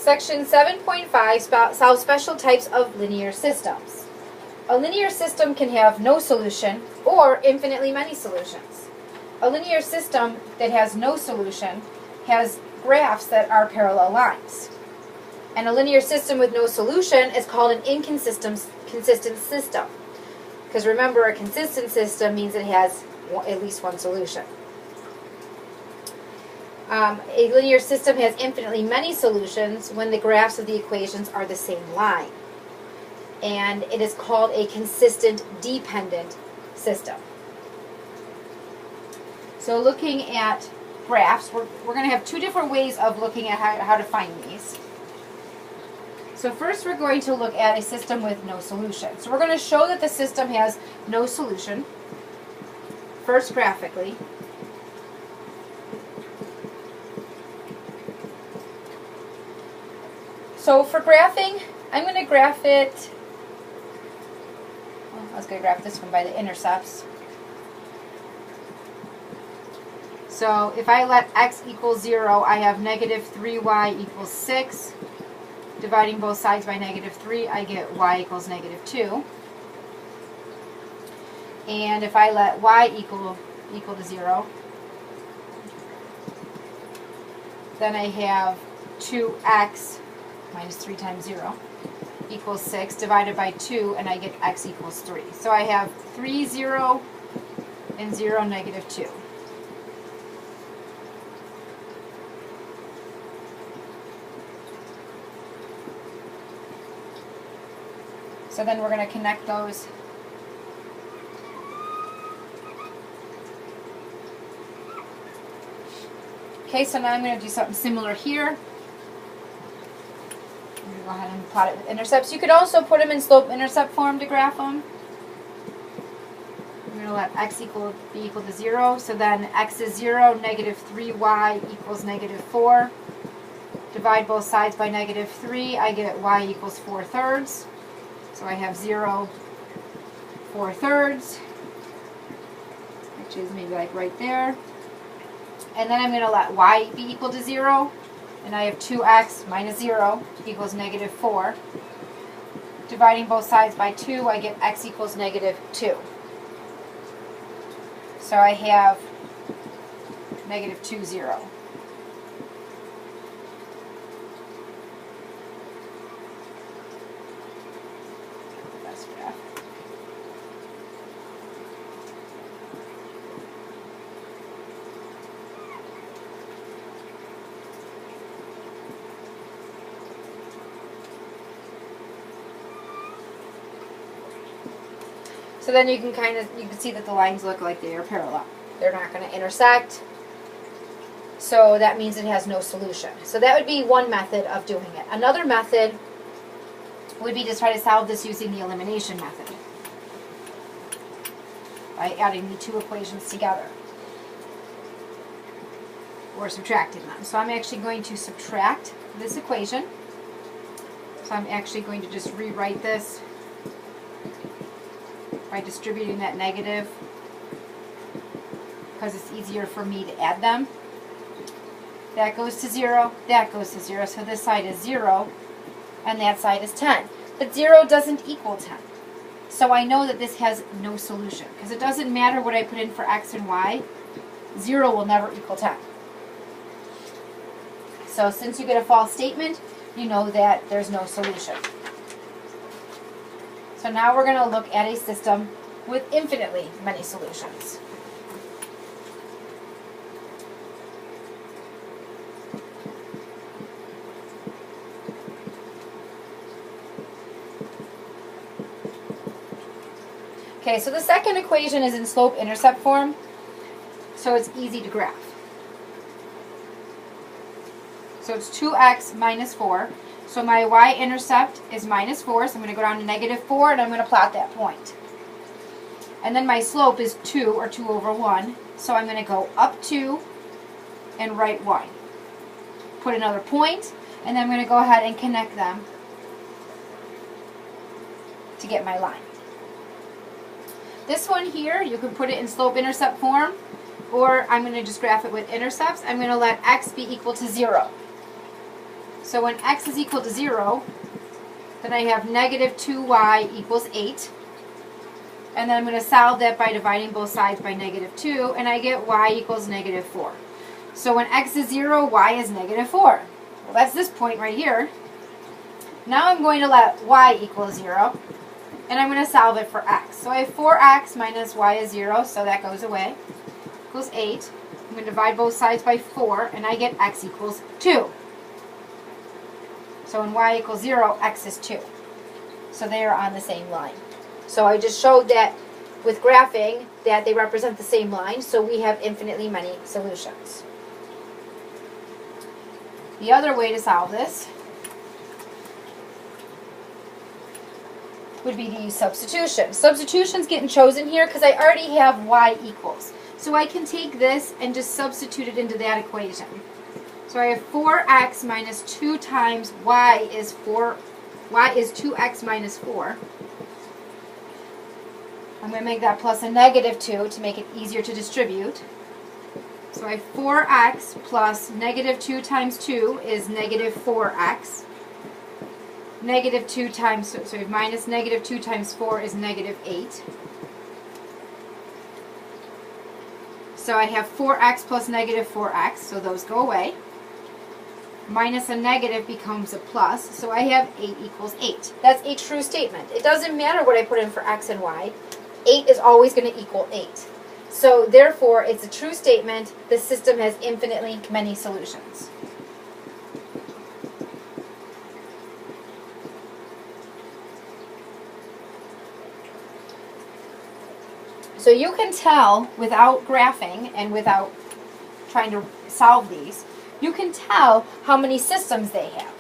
Section 7.5 solves special types of linear systems. A linear system can have no solution or infinitely many solutions. A linear system that has no solution has graphs that are parallel lines. And a linear system with no solution is called an inconsistent system. Because remember, a consistent system means it has at least one solution. A linear system has infinitely many solutions when the graphs of the equations are the same line. And it is called a consistent dependent system. So looking at graphs, we're going to have two different ways of looking at how to find these. So first we're going to look at a system with no solution. So we're going to show that the system has no solution, first graphically. So for graphing, I'm going to graph it, I was going to graph this one by the intercepts. So if I let x equal 0, I have negative 3y equals 6. Dividing both sides by negative 3, I get y equals negative 2. And if I let y equal to 0, then I have 2x minus 3 times 0 equals 6 divided by 2, and I get x equals 3. So I have 3, 0, and 0, negative 2. So then we're going to connect those. Okay, so now I'm going to do something similar here. I'm going to go ahead and plot it with intercepts. You could also put them in slope-intercept form to graph them. I'm going to let x be equal to 0. So then x is 0, negative 3y equals negative 4. Divide both sides by negative 3, I get y equals 4/3. So I have 0, 4/3, which is maybe like right there. And then I'm going to let y be equal to 0. And I have 2x minus 0 equals negative 4. Dividing both sides by 2, I get x equals negative 2. So I have negative 2, 0. So then you can see that the lines look like they are parallel. They're not going to intersect. So that means it has no solution. So that would be one method of doing it. Another method would be to try to solve this using the elimination method, by adding the two equations together or subtracting them. So I'm actually going to subtract this equation. So I'm actually going to just rewrite this by distributing that negative, because it's easier for me to add them. That goes to 0, that goes to 0, so this side is 0, and that side is 10. But 0 doesn't equal 10. So I know that this has no solution, because it doesn't matter what I put in for x and y, 0 will never equal 10. So since you get a false statement, you know that there's no solution. So now we're going to look at a system with infinitely many solutions. Okay, so the second equation is in slope-intercept form, so it's easy to graph. So it's 2x minus 4. So my y-intercept is minus 4, so I'm going to go down to negative 4, and I'm going to plot that point. And then my slope is 2, or 2 over 1, so I'm going to go up 2 and right 1. Put another point, and then I'm going to go ahead and connect them to get my line. This one here, you can put it in slope-intercept form, or I'm going to just graph it with intercepts. I'm going to let x be equal to 0. So when x is equal to 0, then I have negative 2y equals 8. And then I'm going to solve that by dividing both sides by negative 2, and I get y equals negative 4. So when x is 0, y is negative 4. Well, that's this point right here. Now I'm going to let y equal 0, and I'm going to solve it for x. So I have 4x minus y is 0, so that goes away. Equals 8. I'm going to divide both sides by 4, and I get x equals 2. So when y equals 0, x is 2. So they are on the same line. So I just showed that with graphing that they represent the same line, so we have infinitely many solutions. The other way to solve this would be to use substitution. Substitution's getting chosen here because I already have y equals. So I can take this and just substitute it into that equation. So I have 4x minus 2 times y is 2x minus 4. I'm going to make that plus a negative 2 to make it easier to distribute. So I have 4x plus negative 2 times 2 is negative 4x. Negative 2 times, so we have minus negative 2 times 4 is negative 8. So I have 4x plus negative 4x, so those go away. Minus a negative becomes a plus, so I have 8 equals 8. That's a true statement. It doesn't matter what I put in for x and y. 8 is always going to equal 8. So therefore, it's a true statement. The system has infinitely many solutions. So you can tell without graphing and without trying to solve these, you can tell how many systems they have.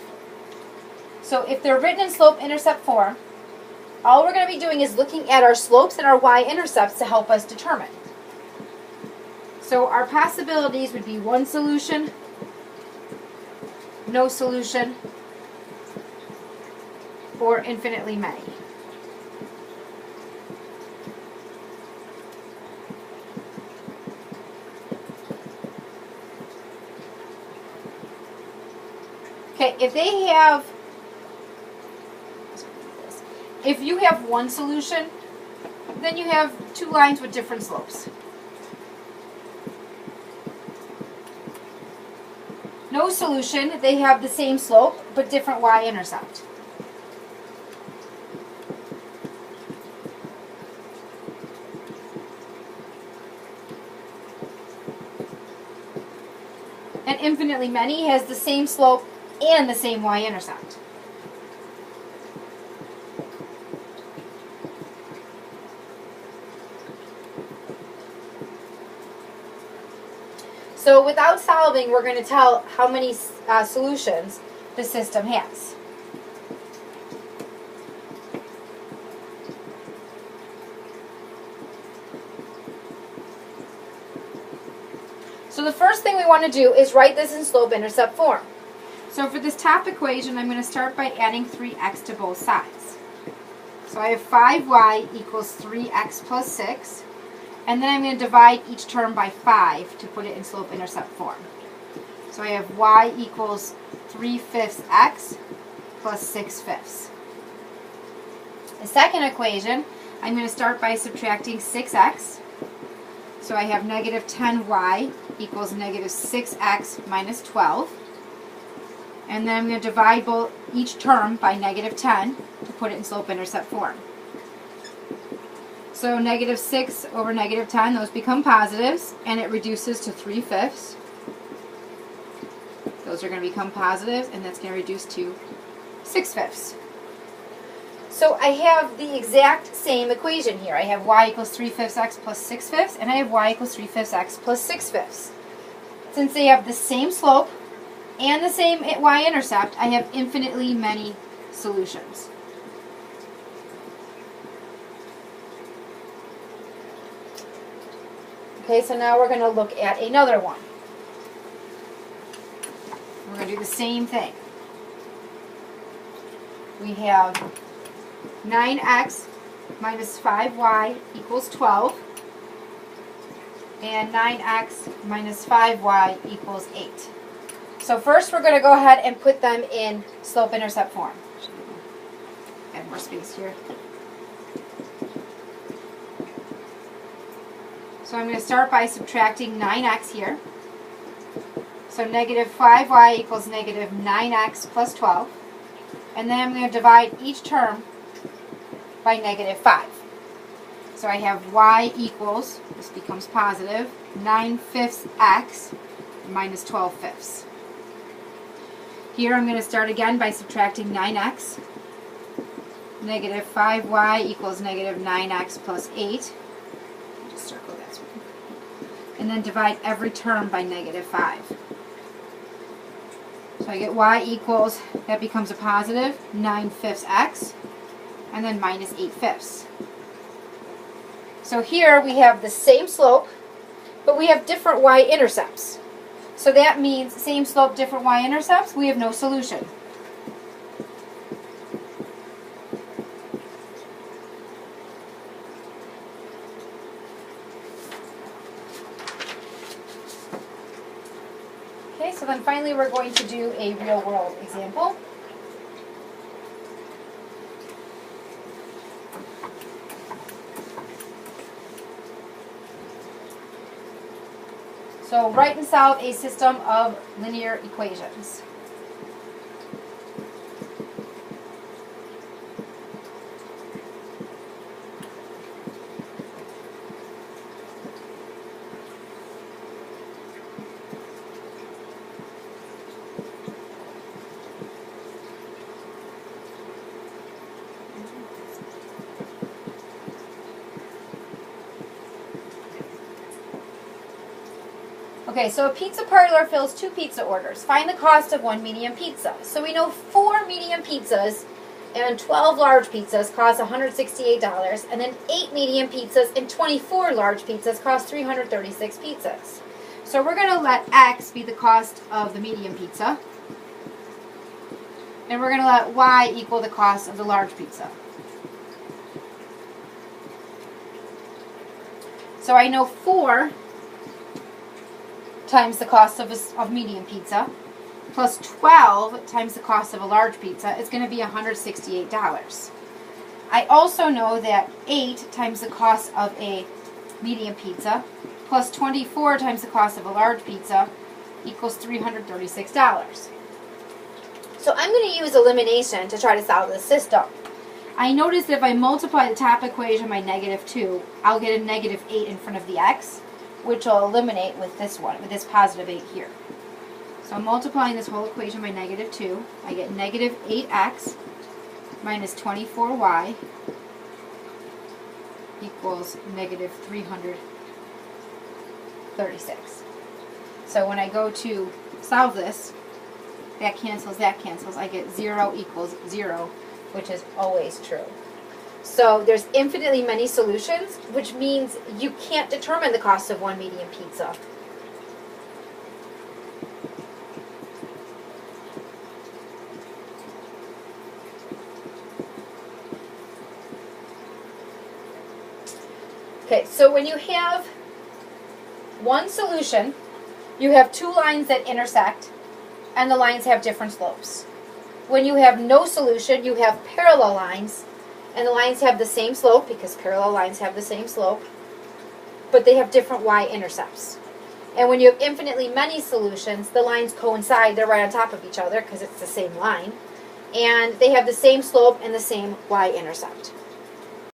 So if they're written in slope-intercept form, all we're going to be doing is looking at our slopes and our y-intercepts to help us determine. So our possibilities would be one solution, no solution, or infinitely many. Okay, if you have one solution, then you have two lines with different slopes. No solution, they have the same slope, but different y-intercept. And infinitely many has the same slope and the same y-intercept. So without solving, we're going to tell how many solutions the system has. So the first thing we want to do is write this in slope-intercept form. So for this top equation, I'm going to start by adding 3x to both sides. So I have 5y equals 3x plus 6. And then I'm going to divide each term by 5 to put it in slope-intercept form. So I have y equals 3/5 x plus 6/5. The second equation, I'm going to start by subtracting 6x. So I have negative 10y equals negative 6x minus 12. And then I'm going to divide each term by negative 10 to put it in slope-intercept form. So negative 6 over negative 10, those become positives, and it reduces to 3/5. Those are going to become positives, and that's going to reduce to 6/5. So I have the exact same equation here. I have y equals 3/5 x plus 6/5, and I have y equals 3/5 x plus 6/5. Since they have the same slope and the same y-intercept, I have infinitely many solutions. Okay, so now we're going to look at another one. We're going to do the same thing. We have 9x minus 5y equals 12, and 9x minus 5y equals 8. So first we're going to go ahead and put them in slope-intercept form. Add more space here. So I'm going to start by subtracting 9x here. So negative 5y equals negative 9x plus 12. And then I'm going to divide each term by negative 5. So I have y equals, this becomes positive, 9/5 x minus 12/5. Here I'm going to start again by subtracting 9x. Negative 5y equals negative 9x plus 8. Just circle that one. And then divide every term by negative 5. So I get y equals, that becomes a positive, 9/5 x, and then minus 8/5. So here we have the same slope, but we have different y-intercepts. So that means same slope, different y-intercepts, we have no solution. Okay, so then finally we're going to do a real-world example. So write and solve a system of linear equations. Okay, so a pizza parlor fills 2 pizza orders. Find the cost of 1 medium pizza. So we know 4 medium pizzas and 12 large pizzas cost $168, and then 8 medium pizzas and 24 large pizzas cost 336 pizzas. So we're going to let x be the cost of the medium pizza, and we're going to let y equal the cost of the large pizza. So I know 4 times the cost of medium pizza plus 12 times the cost of a large pizza is going to be $168. I also know that 8 times the cost of a medium pizza plus 24 times the cost of a large pizza equals $336. So I'm going to use elimination to try to solve this system. I notice that if I multiply the top equation by -2, I'll get a -8 in front of the x, which will eliminate with this one, with this positive 8 here. So I'm multiplying this whole equation by -2. I get -8x minus 24y equals -336. So when I go to solve this, that cancels, I get 0 equals 0, which is always true. So there's infinitely many solutions, which means you can't determine the cost of 1 medium pizza. Okay, so when you have one solution, you have 2 lines that intersect, and the lines have different slopes. When you have no solution, you have parallel lines, and the lines have the same slope, because parallel lines have the same slope, but they have different y-intercepts. And when you have infinitely many solutions, the lines coincide, they're right on top of each other, because it's the same line, and they have the same slope and the same y-intercept.